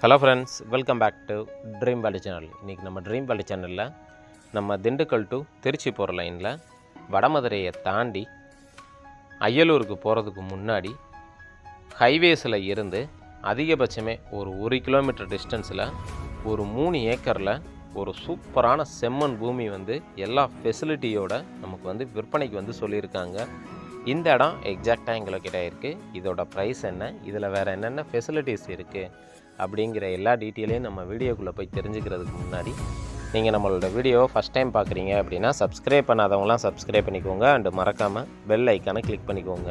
Hello friends, welcome back to Dream Valley channel. இன்றைக்கி நம்ம dream வேலி சேனலில் நம்ம திண்டுக்கல் டு திருச்சி போகிற லைனில் வடமதுரையை தாண்டி அய்யலூருக்கு போகிறதுக்கு முன்னாடி ஹைவேஸில் இருந்து அதிகபட்சமே ஒரு கிலோமீட்டர் டிஸ்டன்ஸில் ஒரு 3 ஏக்கரில் ஒரு சூப்பரான செம்மண் பூமி வந்து எல்லா ஃபெசிலிட்டியோட நமக்கு வந்து விற்பனைக்கு வந்து சொல்லியிருக்காங்க. இந்த இடம் எக்ஸாக்டாக எங்களுக்கு இருக்குது. இதோட ப்ரைஸ் என்ன, இதில் வேறு என்னென்ன ஃபெசிலிட்டிஸ் இருக்குது அப்படிங்கிற எல்லா டீட்டெயிலையும் நம்ம வீடியோக்குள்ளே போய் தெரிஞ்சுக்கிறதுக்கு முன்னாடி நீங்கள் நம்மளோட வீடியோவை ஃபஸ்ட் டைம் பார்க்குறீங்க அப்படின்னா சப்ஸ்கிரைப் பண்ணாதவங்களாம் சப்ஸ்கிரைப் பண்ணிக்கோங்க. அண்டு மறக்காமல் பெல் ஐக்கானை கிளிக் பண்ணிக்கோங்க.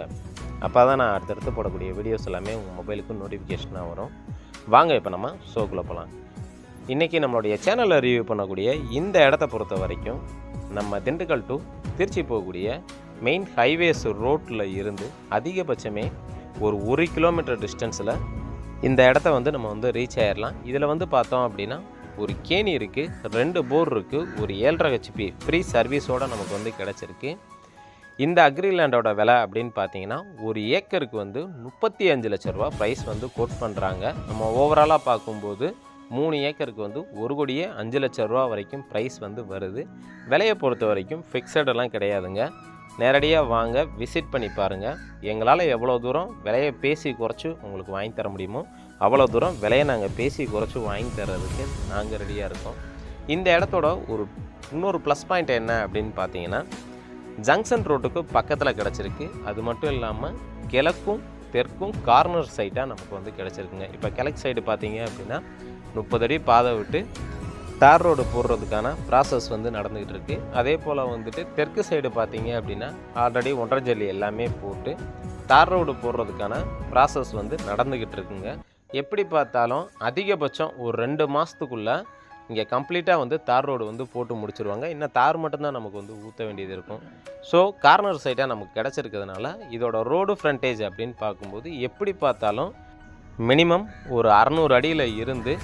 அப்போ தான் நான் அடுத்தடுத்து போடக்கூடிய வீடியோஸ் எல்லாமே உங்கள் மொபைலுக்கு நோட்டிஃபிகேஷனாக வரும். வாங்க இப்போ நம்ம ஷோக்குள்ளே போகலாம். இன்றைக்கி நம்மளுடைய சேனலில் ரிவ்யூ பண்ணக்கூடிய இந்த இடத்த பொறுத்த வரைக்கும் நம்ம திண்டுக்கல் டு திருச்சி போகக்கூடிய மெயின் ஹைவேஸ் ரோட்டில் இருந்து அதிகபட்சமே ஒரு கிலோமீட்டர் டிஸ்டன்ஸில் இந்த இடத்த வந்து நம்ம வந்து ரீச் ஆகிடலாம். இதில் வந்து பார்த்தோம் அப்படின்னா ஒரு கேணி இருக்குது, 2 போர் இருக்குது, ஒரு 7.5 HP ஃப்ரீ சர்வீஸோடு நமக்கு வந்து கிடச்சிருக்கு. இந்த அக்ரிலேண்டோட விலை அப்படின்னு பார்த்தீங்கன்னா ஒரு ஏக்கருக்கு வந்து 35 லட்ச ரூபா ப்ரைஸ் வந்து கோட் பண்ணுறாங்க. நம்ம ஓவராலாக பார்க்கும்போது 3 ஏக்கருக்கு வந்து 1,05 லட்ச ரூபா வரைக்கும் ப்ரைஸ் வந்து வருது. விலையை பொறுத்த வரைக்கும் ஃபிக்ஸடெல்லாம் கிடையாதுங்க. நேரடியாக வாங்க, விசிட் பண்ணி பாருங்கள். எங்களால் எவ்வளோ தூரம் விலையை பேசி குறைச்சி உங்களுக்கு வாங்கி தர முடியுமோ அவ்வளோ தூரம் விலையை நாங்கள் பேசி குறைச்சி வாங்கி தர்றதுக்கு நாங்கள் ரெடியாக இருக்கோம். இந்த இடத்தோட இன்னொரு ப்ளஸ் பாயிண்ட் என்ன அப்படின்னு பார்த்தீங்கன்னா ஜங்ஷன் ரோட்டுக்கு பக்கத்தில் கிடச்சிருக்கு. அது மட்டும் இல்லாமல் கிழக்கும் தெற்கும் கார்னர் சைட்டாக நமக்கு வந்து கிடச்சிருக்குங்க. இப்போ கிழக்கு சைடு பார்த்தீங்க அப்படின்னா 30 அடி பாதை விட்டு தார் ரோடு போடுறதுக்கான ப்ராசஸ் வந்து நடந்துக்கிட்டு இருக்குது. அதே போல் வந்துட்டு தெற்கு சைடு பார்த்தீங்க அப்படின்னா ஆல்ரெடி 1.5 ஜல்லி எல்லாமே போட்டு தார் ரோடு போடுறதுக்கான ப்ராசஸ் வந்து நடந்துக்கிட்டு இருக்குங்க. எப்படி பார்த்தாலும் அதிகபட்சம் ஒரு 2 மாதத்துக்குள்ளே இங்கே கம்ப்ளீட்டாக வந்து தார் ரோடு வந்து போட்டு முடிச்சிருவாங்க. இன்னும் தார் மட்டும்தான் நமக்கு வந்து ஊற்ற வேண்டியது இருக்கும். ஸோ கார்னர் சைட்டாக நமக்கு கிடச்சிருக்கிறதுனால இதோட ரோடு ஃப்ரண்டேஜ் அப்படின்னு பார்க்கும்போது எப்படி பார்த்தாலும் மினிமம் ஒரு 600 அடியில் இருந்து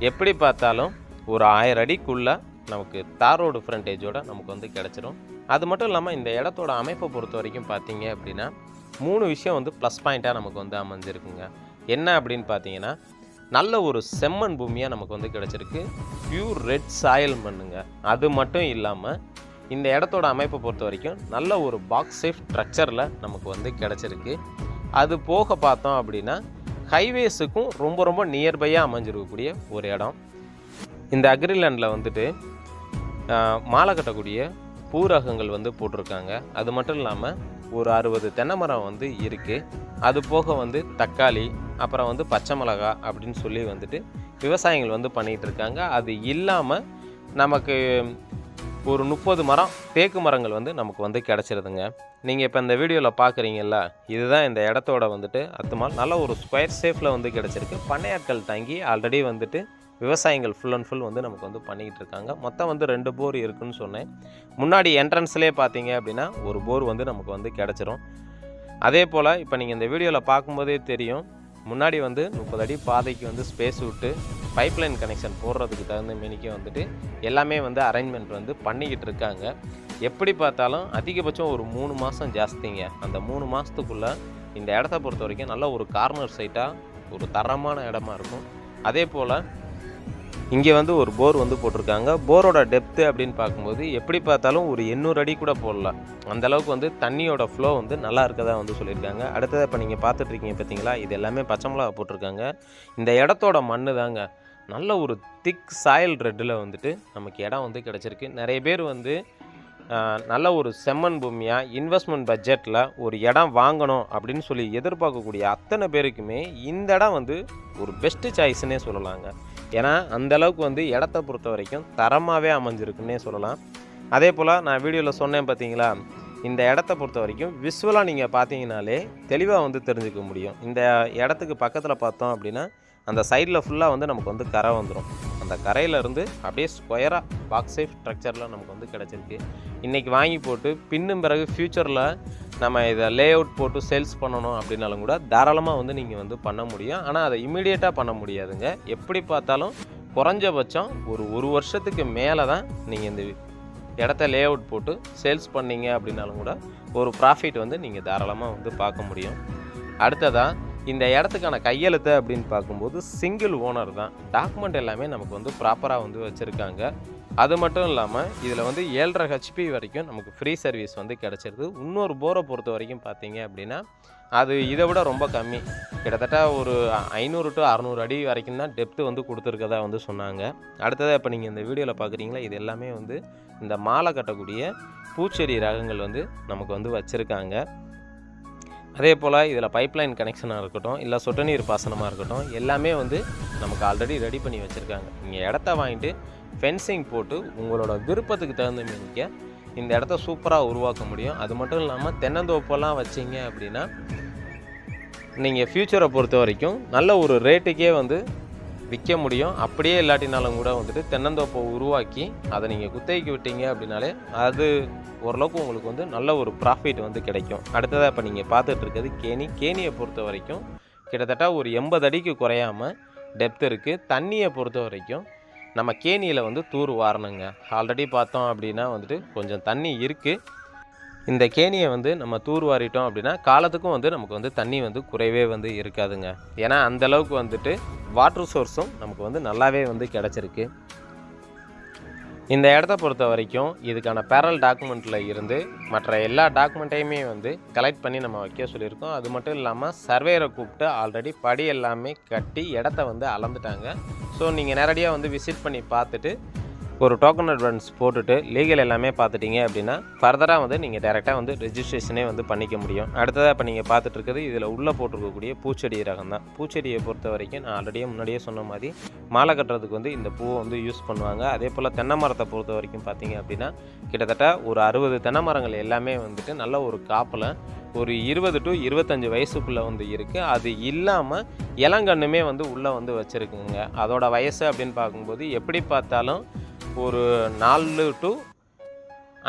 எப்படி பார்த்தாலும் ஒரு 1000 அடிக்குள்ளே நமக்கு தார் ரோடு ஃப்ரண்டேஜோடு நமக்கு வந்து கிடச்சிரும். அது மட்டும் இல்லாமல் இந்த இடத்தோட அமைப்பை பொறுத்த வரைக்கும் பார்த்தீங்க அப்படின்னா 3 விஷயம் வந்து ப்ளஸ் பாயிண்ட்டாக நமக்கு வந்து அமைஞ்சிருக்குங்க. என்ன அப்படின்னு பார்த்தீங்கன்னா நல்ல ஒரு செம்மண் பூமியாக நமக்கு வந்து கிடச்சிருக்கு. பியூர் ரெட் சாயில் மண்ணுங்க. அது மட்டும் இல்லாமல் இந்த இடத்தோட அமைப்பை பொறுத்த வரைக்கும் நல்ல ஒரு பாக்ஸ் சேஃப் ஸ்ட்ரக்சரில் நமக்கு வந்து கிடச்சிருக்கு. அது போக பார்த்தோம் அப்படின்னா ஹைவேஸுக்கும் ரொம்ப ரொம்ப நியர்பையாக அமைஞ்சிருக்கக்கூடிய ஒரு இடம். இந்த அக்ரிலேண்டில் வந்துட்டு மாலை கட்டக்கூடிய பூரகங்கள் வந்து போட்டிருக்காங்க. அது மட்டும் இல்லாமல் ஒரு 60 தென்னை மரம் வந்து இருக்குது. அது போக வந்து தக்காளி, அப்புறம் வந்து பச்சை மிளகா அப்படின்னு சொல்லி வந்துட்டு விவசாயிகள் வந்து பண்ணிகிட்டு இருக்காங்க. அது இல்லாமல் நமக்கு ஒரு 30 மரம் தேக்கு மரங்கள் வந்து நமக்கு வந்து கிடச்சிருதுங்க. நீங்கள் இப்போ இந்த வீடியோவில் பார்க்குறீங்கல்ல, இதுதான் இந்த இடத்தோட வந்துட்டு அத்துமால் நல்ல ஒரு ஸ்கொயர் ஷேப்பில் வந்து கிடச்சிருக்கு. பண்ணையாட்கள் தங்கி ஆல்ரெடி வந்துட்டு விவசாயிகள் ஃபுல் அண்ட் ஃபுல் வந்து நமக்கு வந்து பண்ணிக்கிட்டு இருக்காங்க. மொத்தம் வந்து 2 போர் இருக்குதுன்னு சொன்னேன். முன்னாடி என்ட்ரன்ஸ்லேயே பார்த்தீங்க அப்படின்னா ஒரு போர் வந்து நமக்கு வந்து கிடச்சிரும். அதே போல் இப்போ நீங்கள் இந்த வீடியோவில் பார்க்கும்போதே தெரியும், முன்னாடி வந்து 30 அடி பாதைக்கு வந்து ஸ்பேஸ் விட்டு பைப்லைன் கனெக்ஷன் போடுறதுக்கு தகுந்த மேனிக்கே வந்துட்டு எல்லாமே வந்து அரேஞ்ச்மெண்ட் வந்து பண்ணிக்கிட்டு இருக்காங்க. எப்படி பார்த்தாலும் அதிகபட்சம் ஒரு 3 மாதம் ஜாஸ்திங்க. அந்த 3 மாதத்துக்குள்ளே இந்த இடத்த பொறுத்த வரைக்கும் நல்ல ஒரு கார்னர் சைட்டாக ஒரு தரமான இடமா இருக்கும். அதே போல் இங்கே வந்து ஒரு போர் வந்து போட்டிருக்காங்க. போரோட டெப்த்து அப்படின்னு பார்க்கும்போது எப்படி பார்த்தாலும் ஒரு 800 அடி கூட போடலாம். அந்தளவுக்கு வந்து தண்ணியோட ஃப்ளோ வந்து நல்லா இருக்கதா வந்து சொல்லியிருக்காங்க. அடுத்தது இப்போ நீங்கள் பார்த்துட்ருக்கீங்க பார்த்தீங்களா, இது எல்லாமே பச்சை மிளகா போட்டிருக்காங்க. இந்த இடத்தோட மண் தாங்க நல்ல ஒரு திக் சாயில் ரெட்டில் வந்துட்டு நமக்கு இடம் வந்து கிடச்சிருக்கு. நிறைய பேர் வந்து நல்ல ஒரு செம்மண் பூமியாக இன்வெஸ்ட்மெண்ட் பட்ஜெட்டில் ஒரு இடம் வாங்கணும் அப்படின்னு சொல்லி எதிர்பார்க்கக்கூடிய அத்தனை பேருக்குமே இந்த இடம் வந்து ஒரு பெஸ்ட்டு சாய்ஸ்ன்னே சொல்லலாங்க. ஏன்னா அந்தளவுக்கு வந்து இடத்த பொறுத்த வரைக்கும் தரமாகவே அமைஞ்சிருக்குன்னே சொல்லலாம். அதே போல் நான் வீடியோவில் சொன்னேன் பார்த்தீங்களா, இந்த இடத்த பொறுத்த வரைக்கும் விஷுவலாக நீங்கள் பார்த்தீங்கனாலே தெளிவாக வந்து தெரிஞ்சுக்க முடியும். இந்த இடத்துக்கு பக்கத்தில் பார்த்தோம் அப்படின்னா அந்த சைடில் ஃபுல்லாக வந்து நமக்கு வந்து கரை வந்துடும். அந்த கரையிலேருந்து அப்படியே ஸ்கொயராக பாக்ஸ் சேஃப் ஸ்ட்ரக்சரில் நமக்கு வந்து கிடச்சிருக்கு. இன்றைக்கி வாங்கி போட்டு பின்னும் பிறகு ஃப்யூச்சரில் நம்ம இதை லே அவுட் போட்டு சேல்ஸ் பண்ணணும் அப்படின்னாலும் கூட தாராளமாக வந்து நீங்கள் வந்து பண்ண முடியும். ஆனால் அதை இமீடியட்டாக பண்ண முடியாதுங்க. எப்படி பார்த்தாலும் குறைஞ்சபட்சம் ஒரு வருஷத்துக்கு மேலே தான் நீங்கள் இந்த இடத்த லே அவுட் போட்டு சேல்ஸ் பண்ணீங்க அப்படின்னாலும் கூட ஒரு ப்ராஃபிட் வந்து நீங்கள் தாராளமாக வந்து பார்க்க முடியும். அடுத்ததாக இந்த இடத்துக்கான கையெழுத்து அப்படின்னு பார்க்கும்போது சிங்கிள் ஓனர் தான். டாக்குமெண்ட் எல்லாமே நமக்கு வந்து ப்ராப்பராக வந்து வச்சுருக்காங்க. அது மட்டும் இல்லாமல் இதில் வந்து 7.5 HP வரைக்கும் நமக்கு ஃப்ரீ சர்வீஸ் வந்து கிடச்சிருது. இன்னொரு போரை பொறுத்த வரைக்கும் பார்த்தீங்க அப்படின்னா அது இதை விட ரொம்ப கம்மி, கிட்டத்தட்ட ஒரு 500 to 600 அடி வரைக்கும் தான் டெப்த்து வந்து கொடுத்துருக்கதா வந்து சொன்னாங்க. அடுத்ததாக இப்போ நீங்கள் இந்த வீடியோவில் பார்க்குறீங்களா, இது எல்லாமே வந்து இந்த மாலை கட்டக்கூடிய பூச்செடி ரகங்கள் வந்து நமக்கு வந்து வச்சுருக்காங்க. அதே போல் இதில் பைப்லைன் கனெக்ஷனாக இருக்கட்டும், இல்லை சொட்டு நீர் பாசனமாக இருக்கட்டும், எல்லாமே வந்து நமக்கு ஆல்ரெடி ரெடி பண்ணி வச்சுருக்காங்க. நீங்கள் இடத்த வாங்கிட்டு ஃபென்சிங் போட்டு உங்களோட விருப்பத்துக்கு தகுந்த மாரிக்க இந்த இடத்த சூப்பராக உருவாக்க முடியும். அது மட்டும் இல்லாமல் தென்னந்தோப்பெல்லாம் வச்சிங்க அப்படின்னா நீங்கள் ஃப்யூச்சரை பொறுத்த வரைக்கும் நல்ல ஒரு ரேட்டுக்கே வந்து விற்க முடியும். அப்படியே இல்லாட்டினாலும் கூட வந்துட்டு தென்னந்தோப்பை உருவாக்கி அதை நீங்கள் குத்தகைக்கு விட்டீங்க அப்படின்னாலே அது ஓரளவுக்கு உங்களுக்கு வந்து நல்ல ஒரு ப்ராஃபிட் வந்து கிடைக்கும். அடுத்ததாக இப்போ நீங்கள் பார்த்துட்டு இருக்கிறது கேணியை பொறுத்த வரைக்கும் கிட்டத்தட்ட ஒரு 80 அடிக்கு குறையாமல் டெப்த் இருக்குது. தண்ணியை பொறுத்த வரைக்கும் நம்ம கேணியில் வந்து தூர் வாரணுங்க. ஆல்ரெடி பார்த்தோம் அப்படின்னா வந்துட்டு கொஞ்சம் தண்ணி இருக்குது. இந்த கேணியை வந்து நம்ம தூர் வாரிட்டோம் அப்படின்னா காலத்துக்கும் வந்து நமக்கு வந்து தண்ணி வந்து குறைவே வந்து இருக்காதுங்க. ஏன்னா அந்தளவுக்கு வந்துட்டு வாட்டர் சோர்ஸும் நமக்கு வந்து நல்லாவே வந்து கிடச்சிருக்கு. இந்த இடத்த பொறுத்த வரைக்கும் இதுக்கான பேரல் டாக்குமெண்ட்டில் இருந்து மற்ற எல்லா டாக்குமெண்ட்டையுமே வந்து கலெக்ட் பண்ணி நம்ம வைக்க சொல்லியிருக்கோம். அது மட்டும் இல்லாமல் சர்வேரை கூப்பிட்டு ஆல்ரெடி படி எல்லாமே கட்டி இடத்த வந்து அளந்துட்டாங்க. ஸோ நீங்கள் நேரடியாக வந்து விசிட் பண்ணி பார்த்துட்டு ஒரு டோக்கன் அட்வான்ஸ் போட்டுட்டு லீகல் எல்லாமே பார்த்துட்டிங்க அப்படின்னா ஃபர்தராக வந்து நீங்கள் டேரெக்டாக வந்து ரெஜிஸ்ட்ரேஷனே வந்து பண்ணிக்க முடியும். அடுத்ததாக இப்போ நீங்கள் பார்த்துட்டு இருக்குது இதில் உள்ளே போட்டிருக்கக்கூடிய பூச்செடி ரகம் தான். பூச்செடியை பொறுத்த வரைக்கும் நான் ஆல்ரெடியே முன்னாடியே சொன்ன மாதிரி மாலை கட்டுறதுக்கு வந்து இந்த பூவை வந்து யூஸ் பண்ணுவாங்க. அதே போல் தென்னை மரத்தை பொறுத்த வரைக்கும் பார்த்தீங்க அப்படின்னா கிட்டத்தட்ட ஒரு 60 தென்னை மரங்கள் எல்லாமே வந்துட்டு நல்ல ஒரு காப்பில் ஒரு 20 to 25 வயசுக்குள்ளே வந்து இருக்குது. அது இல்லாமல் இளங்கண்ணுமே வந்து உள்ளே வந்து வச்சுருக்குங்க. அதோட வயசு அப்படின்னு பார்க்கும்போது எப்படி பார்த்தாலும் ஒரு 4 to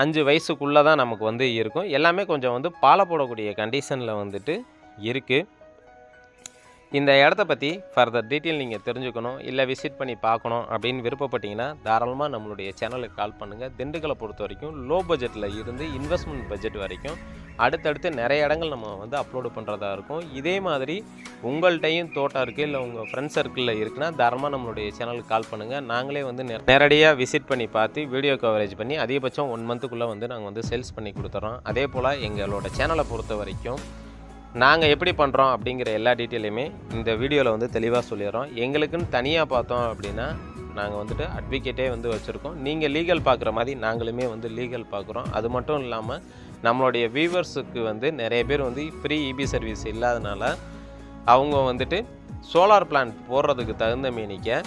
5 வயசுக்குள்ளே தான் நமக்கு வந்து இருக்கும். எல்லாமே கொஞ்சம் வந்து பாலை போடக்கூடிய கண்டிஷனில் வந்துட்டு இருக்குது. இந்த இடத்த பற்றி ஃபர்தர் டீட்டெயில் நீங்கள் தெரிஞ்சுக்கணும், இல்லை விசிட் பண்ணி பார்க்கணும் அப்படின்னு விருப்பப்பட்டீங்கன்னா தாராளமாக நம்மளுடைய சேனலுக்கு கால் பண்ணுங்கள். திண்டுக்கலை பொறுத்த வரைக்கும் லோ பட்ஜெட்டில் இருந்து இன்வெஸ்ட்மெண்ட் பட்ஜெட் வரைக்கும் அடுத்தடுத்து நிறைய இடங்கள் நம்ம வந்து அப்லோடு பண்ணுறதா இருக்கும். இதே மாதிரி உங்கள்கிட்டையும் தோட்டம் இருக்குது, இல்லை உங்கள் ஃப்ரெண்ட்ஸ் சர்க்கிளில் இருக்குன்னா தாராளமாக நம்மளுடைய சேனலுக்கு கால் பண்ணுங்கள். நாங்களே வந்து நேரடியாக விசிட் பண்ணி பார்த்து வீடியோ கவரேஜ் பண்ணி அதிகபட்சம் 1 மந்த்துக்குள்ளே வந்து நாங்கள் வந்து சேல்ஸ் பண்ணி கொடுத்துறோம். அதே போல் எங்களோட சேனலை பொறுத்த வரைக்கும் நாங்கள் எப்படி பண்ணுறோம் அப்படிங்கிற எல்லா டீட்டெயிலுமே இந்த வீடியோவில் வந்து தெளிவாக சொல்லிடுறோம். எங்களுக்குன்னு தனியாக பார்த்தோம் அப்படின்னா நாங்கள் வந்துட்டு அட்வொகேட்டே வந்து வச்சுருக்கோம். நீங்கள் லீகல் பார்க்குற மாதிரி நாங்களுமே வந்து லீகல் பார்க்குறோம். அது மட்டும் இல்லாமல் நம்மளுடைய வியூவர்ஸுக்கு வந்து நிறைய பேர் வந்து ஃப்ரீ இபி சர்வீஸ் இல்லாதனால அவங்க வந்துட்டு சோலார் பிளான்ட் போடுறதுக்கு தகுந்த மீனிக்க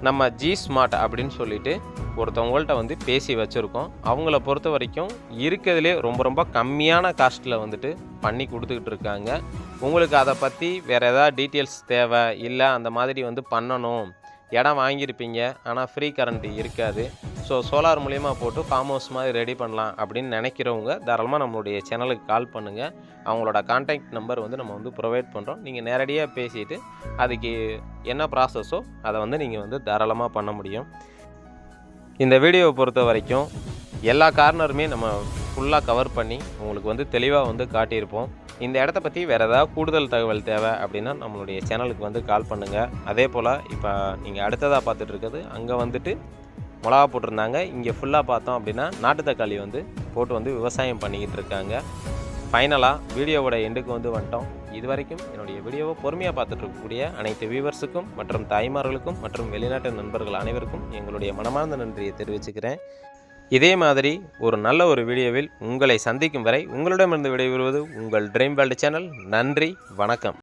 நம்ம ஜி ஸ்மார்ட் அப்படின்னு சொல்லிட்டு ஒருத்தவங்கள்ட்ட வந்து பேசி வச்சுருக்கோம். அவங்கள பொறுத்த வரைக்கும் இருக்கிறதுலே ரொம்ப ரொம்ப கம்மியான காஸ்ட்டில் வந்துட்டு பண்ணி கொடுத்துக்கிட்டு இருக்காங்க. உங்களுக்கு அதை பற்றி வேறு ஏதாவது டீட்டெயில்ஸ் தேவை, இல்லை அந்த மாதிரி வந்து பண்ணணும், இடம் வாங்கியிருப்பீங்க ஆனால் ஃப்ரீ கரண்ட் இருக்காது, ஸோ சோலார் மூலிமா போட்டு ஃபார்ம் ஹவுஸ் மாதிரி ரெடி பண்ணலாம் அப்படின்னு நினைக்கிறவங்க தாராளமாக நம்மளுடைய சேனலுக்கு கால் பண்ணுங்கள். அவங்களோட கான்டாக்ட் நம்பர் வந்து நம்ம வந்து ப்ரொவைட் பண்ணுறோம். நீங்கள் நேரடியாக பேசிட்டு அதுக்கு என்ன ப்ராசஸோ அதை வந்து நீங்கள் வந்து தாராளமாக பண்ண முடியும். இந்த வீடியோவை பொறுத்த வரைக்கும் எல்லா கார்னருமே நம்ம ஃபுல்லாக கவர் பண்ணி உங்களுக்கு வந்து தெளிவாக வந்து காட்டியிருப்போம். இந்த இடத்த பற்றி வேறு ஏதாவது கூடுதல் தகவல் தேவை அப்படின்னா நம்மளுடைய சேனலுக்கு வந்து கால் பண்ணுங்கள். அதே போல் இப்போ நீங்கள் அடுத்ததாக பார்த்துட்டு இருக்கிறது அங்கே வந்துட்டு மிளகா போட்டிருந்தாங்க. இங்கே ஃபுல்லாக பார்த்தோம் அப்படின்னா நாட்டு தக்காளி வந்து போட்டு வந்து விவசாயம் பண்ணிக்கிட்டு இருக்காங்க. ஃபைனலாக வீடியோவோட எண்டுக்கு வந்து வந்துட்டோம். இது வரைக்கும் என்னுடைய வீடியோவை பொறுமையாக பார்த்துட்டு இருக்கக்கூடிய அனைத்து வியூவர்ஸுக்கும் மற்றும் தாய்மார்களுக்கும் மற்றும் வெளிநாட்டு நண்பர்கள் அனைவருக்கும் எங்களுடைய மனமார்ந்த நன்றியை தெரிவிச்சுக்கிறேன். இதே மாதிரி ஒரு நல்ல ஒரு வீடியோவில் உங்களை சந்திக்கும் வரை உங்களிடமிருந்து விடைபெறுவது உங்கள் ட்ரீம் வேர்ல்டு சேனல். நன்றி, வணக்கம்.